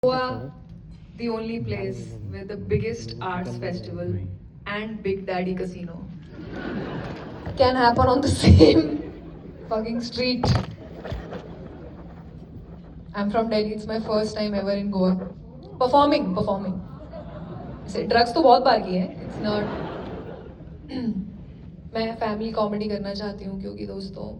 Goa, the only place with the biggest arts festival and Big Daddy Casino can happen on the same fucking street. I'm from Delhi. It's my first time ever in Goa. Performing. से drugs तो बहुत बार की है. It's not. मैं family comedy करना चाहती हूँ क्योंकि दोस्तों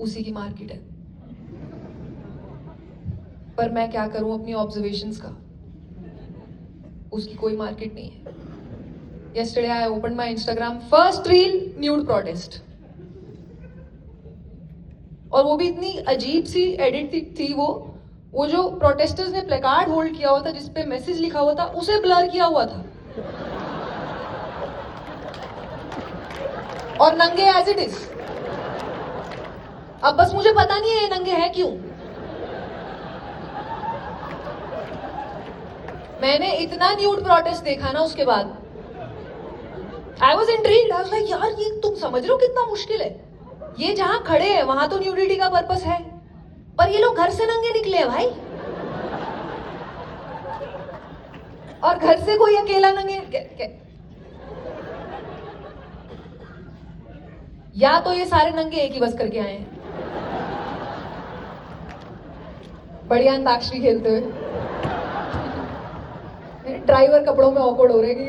उसी की मार्केट है. पर मैं क्या करूं अपनी ऑब्जर्वेशंस का, उसकी कोई मार्केट नहीं है. Yesterday I opened my Instagram, first reel nude protest, और वो भी इतनी अजीब सी एडिट थी. वो जो प्रोटेस्टर्स ने प्लेकार्ड होल्ड किया हुआ था जिसपे मैसेज लिखा हुआ था उसे ब्लर किया हुआ था और नंगे एज इट इज. अब बस मुझे पता नहीं है ये नंगे है क्यों. मैंने इतना न्यूड प्रोटेस्ट देखा ना उसके बाद I was intrigued. I was like यार ये तुम समझ रहे हो कितना मुश्किल है. ये जहां खड़े हैं वहां तो न्यूडिटी का पर्पस है, पर ये लोग घर से नंगे निकले हैं भाई. और घर से कोई अकेला नंगे या तो ये सारे नंगे एक ही बस करके आए हैं बढ़िया अंताक्षरी खेलते हुए. ड्राइवर कपड़ों में ऑकवर्ड हो रहे कि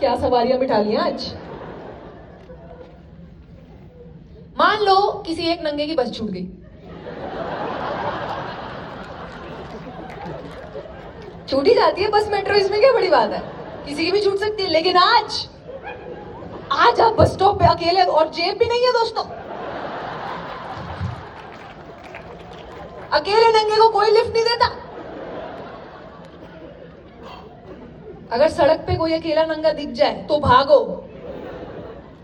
क्या सवारियां बिठा लिया आज. मान लो किसी एक नंगे की बस छूट गई. छूट ही जाती है बस, मेट्रो, इसमें क्या बड़ी बात है. किसी की भी छूट सकती है. लेकिन आज आप बस स्टॉप पे अकेले और जेब भी नहीं है दोस्तों. अकेले नंगे को कोई लिफ्ट नहीं देता. अगर सड़क पे कोई अकेला नंगा दिख जाए तो भागो,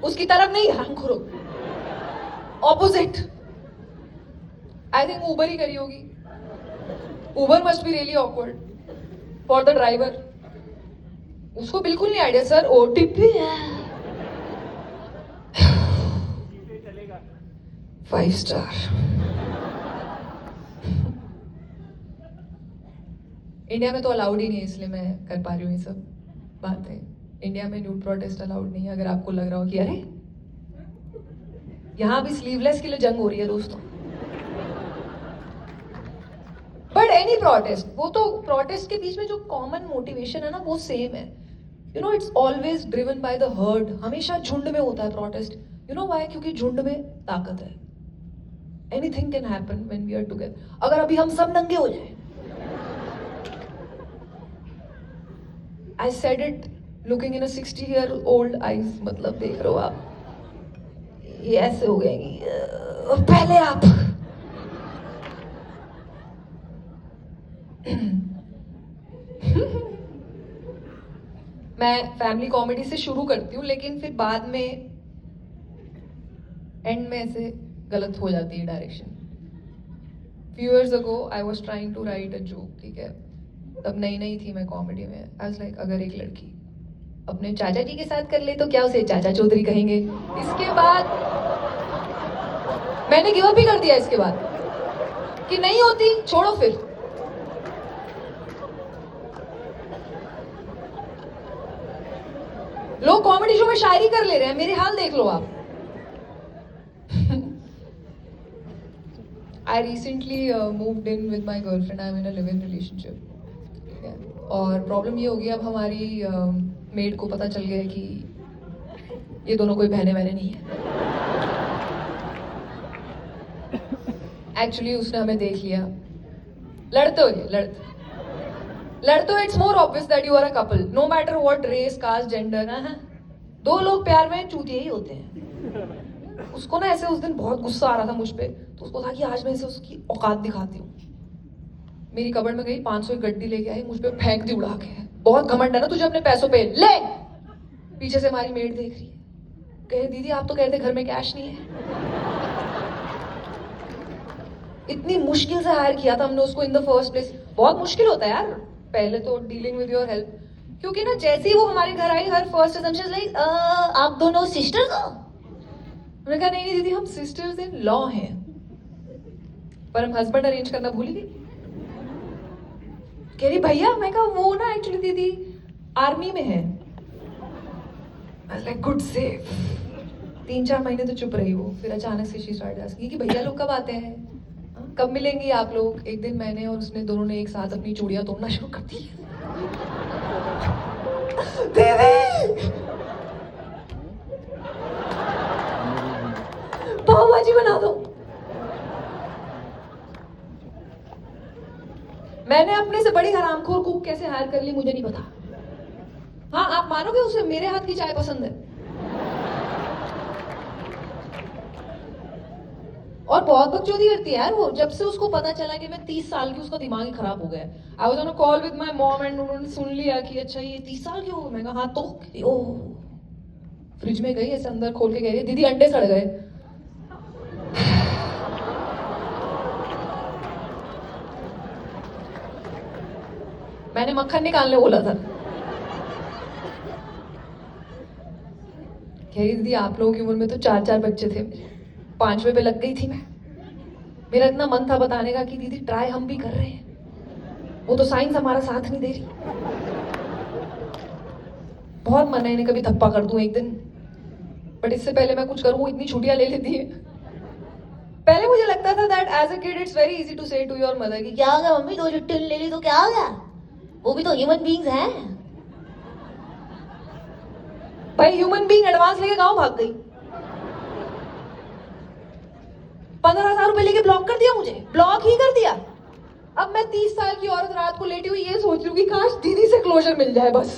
उसकी तरफ नहीं, हरामखोरो, ऑपोजिट. आई थिंक उबर ही करी होगी. Uber must be really awkward for the driver. उसको बिल्कुल नहीं आइडिया. सर ओटीपी है 5 स्टार. इंडिया में तो अलाउड ही नहीं है, इसलिए मैं कर पा रही हूँ ये सब बातें. इंडिया में न्यूड प्रोटेस्ट अलाउड नहीं है. अगर आपको लग रहा हो कि अरे यहां भी स्लीवलेस के लिए जंग हो रही है दोस्तों. बट एनी प्रोटेस्ट, वो तो प्रोटेस्ट के बीच में जो कॉमन मोटिवेशन है ना वो सेम है. You know it's always driven by the heard. हमेशा झुंड में होता है प्रोटेस्ट. You know why? क्योंकि झुंड में ताकत है. Anything can happen when we are together. अगर अभी हम सब नंगे हो जाए. I said it looking in a 60-year-old eyes. मतलब देख रहे हो आप, ये ऐसे हो गए कि पहले आप. मैं फैमिली कॉमेडी से शुरू करती हूँ लेकिन फिर बाद में एंड में ऐसे गलत हो जाती है direction. Few years ago I was trying to write a joke. ठीक है, तब नई थी मैं कॉमेडी में. आई वाज लाइक अगर एक लड़की अपने चाचा जी के साथ कर ले तो क्या उसे चाचा चौधरी कहेंगे. इसके बाद मैंने गिव अप भी कर दिया. इसके बाद कि नहीं होती, छोड़ो फिर. लोग कॉमेडी शो में शायरी कर ले रहे हैं, मेरे हाल देख लो आप. I recently moved in with my girlfriend. I'm in a live-in relationship. और प्रॉब्लम ये होगी, अब हमारी मेड को पता चल गया कि ये दोनों कोई बहने बहने नहीं है. एक्चुअली उसने हमें देख लिया लड़ते हुए. It's more obvious that you are a couple, no matter what race, caste, gender. दो लोग प्यार में चूतिए ही होते हैं. उसको ना ऐसे उस दिन बहुत गुस्सा आ रहा था मुझ पे, तो उसको था कि आज मैं इसे उसकी औकात दिखाती हूँ. मेरी कबर्ड में गई, 500 की गड्डी लेके आई, मुझ पे फेंक दी उड़ा के. बहुत घमंड है ना तुझे अपने पैसों पे, ले. पीछे से हमारी मेड देख रही है, कहे दीदी आप तो कहते घर में कैश नहीं है. इतनी मुश्किल से हायर किया था हमने उसको इन द फर्स्ट प्लेस. बहुत मुश्किल होता है यार पहले तो डीलिंग विद योर हेल्प, क्योंकि ना जैसे ही वो हमारे घर आई, हर फर्स्ट असम्पशन लाइक आप दोनों सिस्टर्स हो. मैंने कहा नहीं दीदी हम सिस्टर्स इन लॉ हैं, पर हम हस्बैंड अरेंज करना भूल ही गए. कह रही भैया, मैं कहा वो ना एक्चुअली दीदी आर्मी में है। Like good safe. 3-4 महीने तो चुप रही वो, फिर अचानक से शी स्टार्टेड आस्किंग कि भैया लोग कब आते हैं, कब मिलेंगी आप लोग। एक दिन मैंने और उसने दोनों ने एक साथ अपनी चूड़ियां तोड़ना शुरू कर दी। दीदी पाव भाजी बना दो। मैंने अपने से बड़ी हरामखोर कुक कैसे हायर कर ली मुझे नहीं पता। हाँ, आप मानोगे उसे मेरे हाथ की चाय पसंद है। और बहुत बकचोदी करती है यार वो। जब से उसको पता चला कि मैं 30 साल की, उसका दिमाग ही खराब हो गया। I was on a call with my mom and उन्होंने सुन लिया कि अच्छा ये 30 साल की हो। मैं कहा हाँ तो ओह। फ्रिज में गई ऐसे अंदर खोल के कह रही है दीदी अंडे सड़ गए। मैंने मक्खन निकालने बोला था। कह रही दीदी आप लोगों की उम्र में तो 4-4 बच्चे थे, 5वें पे लग गई थी मैं। मेरा इतना मन था बताने का कि दीदी ट्राई हम भी कर रहे हैं, वो तो साइंस हमारा साथ नहीं दे रही। बहुत मन है इन्हें कभी धप्पा कर दूं एक दिन, बट इससे पहले मैं कुछ करूं इतनी छुट्टियां ले लेती है। पहले मुझे लगता था that as a kid it's very easy to say to your mother कि क्या हो गया मम्मी 2 छुट्टी ले ली तो क्या हो गया, वो भी तो ह्यूमन बीइंग्स हैं। भाई ह्यूमन बीइंग एडवांस लेके गांव भाग गई। 15,000 रुपए लेके ब्लॉक कर दिया मुझे, ब्लॉक ही कर दिया। अब मैं 30 साल की औरत रात को लेटी हुई ये सोच रही हूँ कि काश दीदी से क्लोजर मिल जाए बस।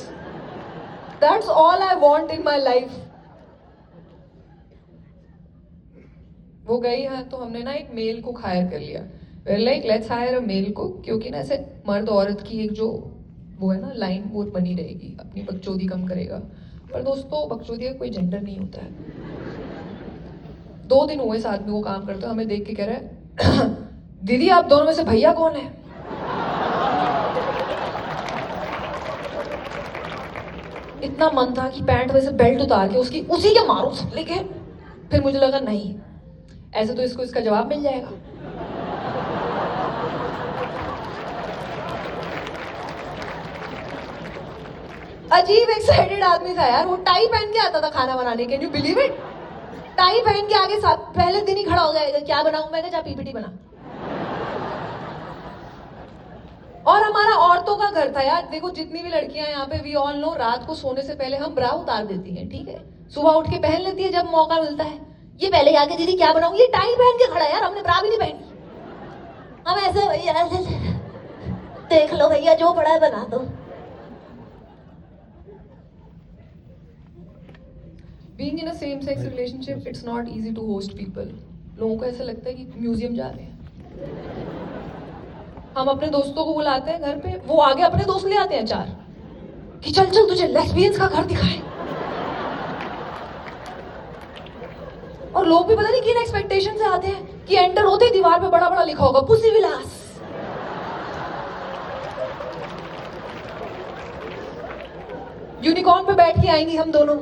That's all I want in my life. वो गई है तो हमने ना एक मेल कुक हायर कर लिया। Like let's hire a male cook, क्योंकि ना ऐसे मर्द औरत की एक जो वो है ना लाइन वो बनी रहेगी, अपनी बकचोदी कम करेगा। पर दोस्तों बकचोदी का कोई जेंडर नहीं होता है। 2 दिन हुए साथ में वो काम करते, हमें देख के कह रहा है दीदी आप दोनों में से भैया कौन है। इतना मन था कि पैंट में से बेल्ट उतार के उसकी उसी के मारो, लेकिन फिर मुझे लगा नहीं, ऐसे तो इसको इसका जवाब मिल जाएगा। अजीब एक्साइटेड आदमी था यार वो। टाई पहन के आता था खाना बनाने, can you believe it. Tie पहन के आगे साथ पहले दिन ही खड़ा हो गया, क्या बनाऊं मैं, क्या पीपीटी बना। और हमारा औरतों का घर था यार। देखो जितनी भी लड़कियां यहाँ पे वी ऑल नो, रात को सोने से पहले हम ब्रा उतार देती हैं, ठीक है, सुबह उठ के पहन लेती है जब मौका मिलता है। ये पहले आके दीदी क्या बनाऊं, ये टाई पहन के खड़ा है यार, हमने ब्रा भी नहीं पहनी। हम ऐसे भैया ऐसे देख लो भैया जो पड़ा है बना दो। Being in a same-sex relationship, it's not easy to host people. लोगों को ऐसा लगता है कि म्यूजियम जा रहे हैं। हम अपने दोस्तों को बुलाते हैं घर पे, वो आगे अपने दोस्त ले आते हैं 4 कि चल चल तुझे लेस्बियंस का घर दिखाए। और लोग भी पता नहीं किन एक्सपेक्टेशन से आते हैं कि एंटर होते ही दीवार पे बड़ा बड़ा लिखा होगा पुसी विलास। यूनिकॉर्न पे बैठ के आएंगी हम दोनों।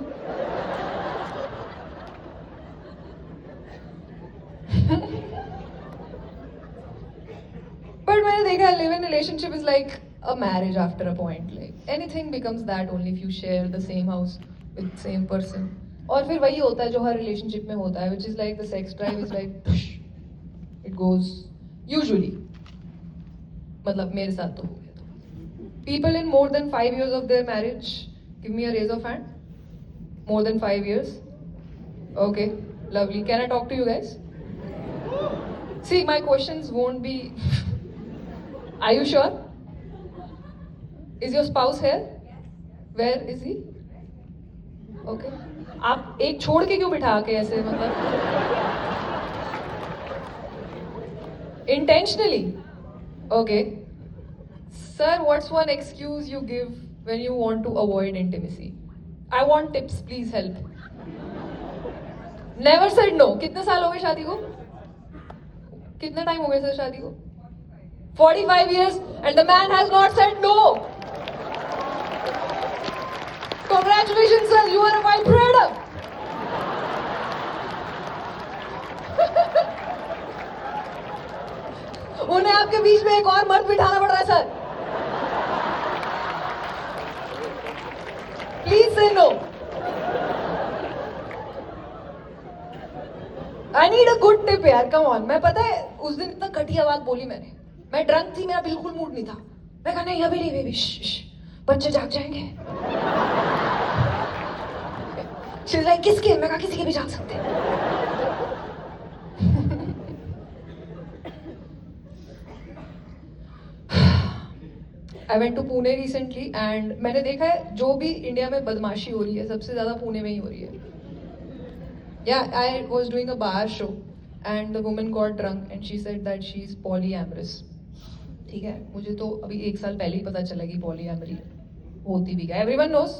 But मैंने देखा live in relationship is like a marriage after a point. Like anything becomes that only if you share the same house with same person. और फिर वही होता है जो हर relationship में होता है, which is like the sex drive is like it goes usually. मतलब मेरे साथ तो हो गया तो. People in more than 5 years of their marriage, give me a raise of hand. More than 5 years. Okay, lovely. Can I talk to you guys? See, my questions won't be. Are you sure? Is your spouse here? Where is he? Okay. आप एक छोड़ के क्यों बिठा के ऐसे मतलब? Intentionally? Okay. Sir, what's one excuse you give when you want to avoid intimacy? I want tips, please help. Never said no. कितने साल हो गए शादी को? कितने टाइम हो गए सर शादी को? 45 years and the man has not said no. Congratulations sir, you are a vibrator. उन्हें आपके बीच में एक और मर्द बिठाना पड़ रहा है sir. say no. I need a good tip यार, come on. मैं पता है उस दिन इतना घटिया बात बोली मैंने. मैं ड्रंक थी, मेरा बिल्कुल मूड नहीं था. मैं कहा नहीं अभी नहीं बेबी, बच्चे जाग जाएंगे. She's like किसके? मैं कहा किसी के भी जाग सकते हैं. I went to Pune recently and मैंने देखा है जो भी इंडिया में बदमाशी हो रही है सबसे ज़्यादा पुणे में ही हो रही है. Yeah, I was doing a bar show and the woman got drunk and she said that she is polyamorous. ठीक है, मुझे तो अभी 1 साल पहले ही पता चला कि polyamory होती भी क्या. Everyone knows?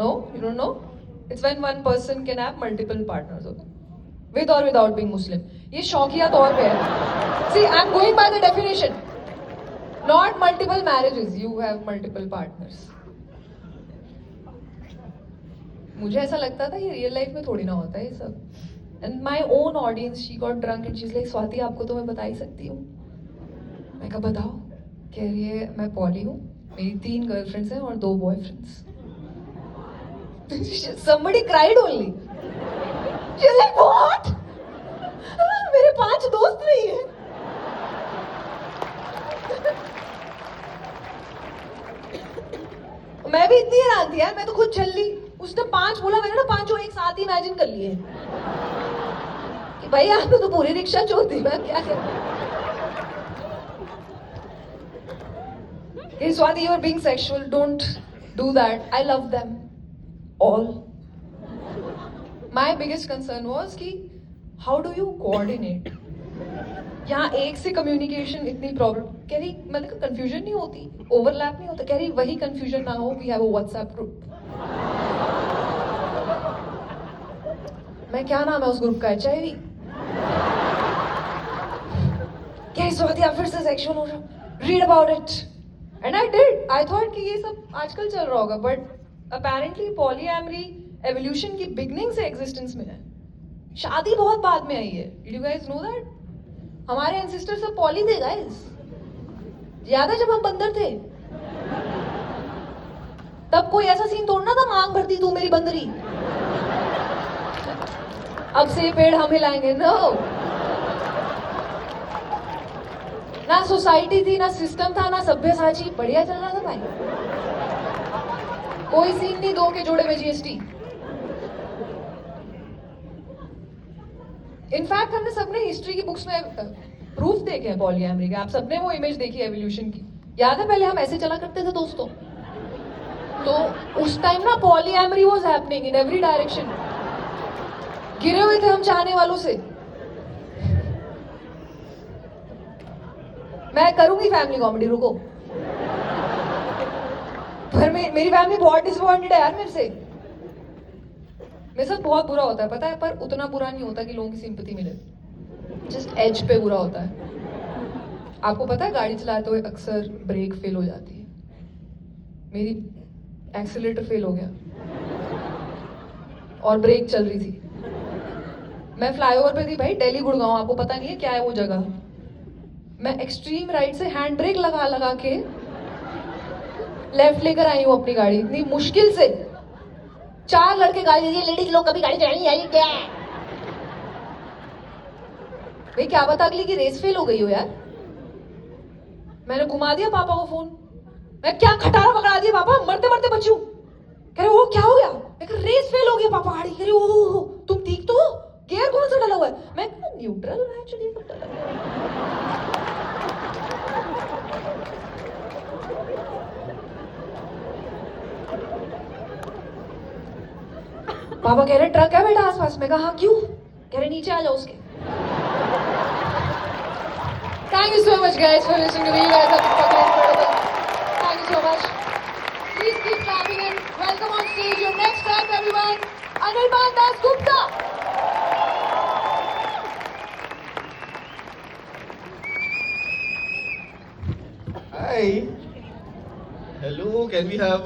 No, you don't know? It's when one person can have multiple partners, okay? With or without being Muslim. ये शौकिया तौर पे है. See, I'm going by the definition. Not multiple marriages. You have multiple partners. मुझे ऐसा लगता था ये रियल लाइफ में थोड़ी ना होता है ये सब. And my own audience, she got drunk and she's like, Swati आपको तो मैं बता ही सकती हूँ. मैं कहा बताओ. कह रही है मैं पॉली हूँ, मेरी 3 गर्लफ्रेंड्स हैं और 2 boyfriends. Somebody cried only. She's like what? मेरे 5 दोस्त नहीं है. मैं भी इतनी हैरान थी यार, मैं तो खुद चल ली. उसने 5 बोला, मैंने ना 5 एक साथ ही इमेजिन कर लिए कि भाई आपने तो पूरी रिक्शा छोड़ दी. मैं क्या करूं? Hey Swati, you are being sexual. Don't do that. I love them all. My biggest concern was कि how do you coordinate? यहाँ एक से कम्युनिकेशन इतनी प्रॉब्लम. कह रही मतलब कंफ्यूजन नहीं होती, ओवरलैप नहीं होता. कह रही वही कंफ्यूजन ना हो, we have a WhatsApp group. मैं क्या नाम है उस ग्रुप का? HIV. क्या स्वाति आप फिर से सेक्सुअल हो रहे हो? Read about it. And I did. I thought कि ये सब आजकल चल रहा होगा, बट अपेरेंटली पॉलीएमरी एवोल्यूशन की बिगनिंग से एग्जिस्टेंस में है. शादी बहुत बाद में आई है. Did you guys know that? हमारे एंसेस्टर सब पॉली थे गाइस. याद है जब हम बंदर थे तब कोई ऐसा सीन तोड़ना था, मांग भरती तू मेरी बंदरी, अब से पेड़ हम हिलाएंगे. नो, ना सोसाइटी थी, ना सिस्टम था, ना सभ्यसाची. बढ़िया चल रहा था भाई. कोई सीन नहीं 2 के जोड़े में GST. इनफैक्ट हमने सबने हिस्ट्री की बुक्स में प्रूफ देखे हैं पॉलीएमरी के. आप सबने वो इमेज देखी है एवोल्यूशन की. याद है पहले हम ऐसे चला करते थे दोस्तों. तो उस टाइम ना polyamory was happening in every direction. गिरे हुए थे हम चाहने वालों से. मैं करूंगी फैमिली कॉमेडी, रुको. पर मेरी फैमिली बहुत डिसअपॉइंटेड है यार मेरे से. मेरे साथ बहुत बुरा होता है पता है, पर उतना बुरा नहीं होता कि लोगों की सिंपैथी मिले. जस्ट एज पे बुरा होता है. आपको पता है गाड़ी चलाते हुए अक्सर ब्रेक फेल हो जाती है. मेरी एक्सीलरेटर फेल हो गया और ब्रेक चल रही थी. मैं फ्लाईओवर पे थी भाई, दिल्ली गुड़गांव. आपको पता नहीं है क्या है वो जगह. मैं एक्सट्रीम राइट से हैंड ब्रेक लगा लगा के लेफ्ट लेकर आई हूँ अपनी गाड़ी, इतनी मुश्किल से. 4 लड़के गाड़ी दे, लेडीज लोग कभी गाड़ी चलानी आई क्या? भाई क्या बता अगली की रेस फेल हो गई हो यार. मैंने घुमा दिया पापा को फोन. मैं क्या खटारा पकड़ा दिया पापा, मरते मरते बच्चू. कह रहे वो क्या हो गया? मैं कह रेस फेल हो गया पापा गाड़ी. कह रहे ओ तुम ठीक तो हो? गियर कौन सा डला हुआ है? मैं न्यूट्रल एक्चुअली. पापा कह रहे ट्रक है बेटा आसपास. मैं कहा हाँ क्यों? कह रहे नीचे आ जाओ उसके. Thank you so much guys for listening to me. You guys are fucking incredible. Thank you so much. Please keep clapping and welcome on stage your next act everyone. Anirban Das Gupta. Hi. Hello, can we have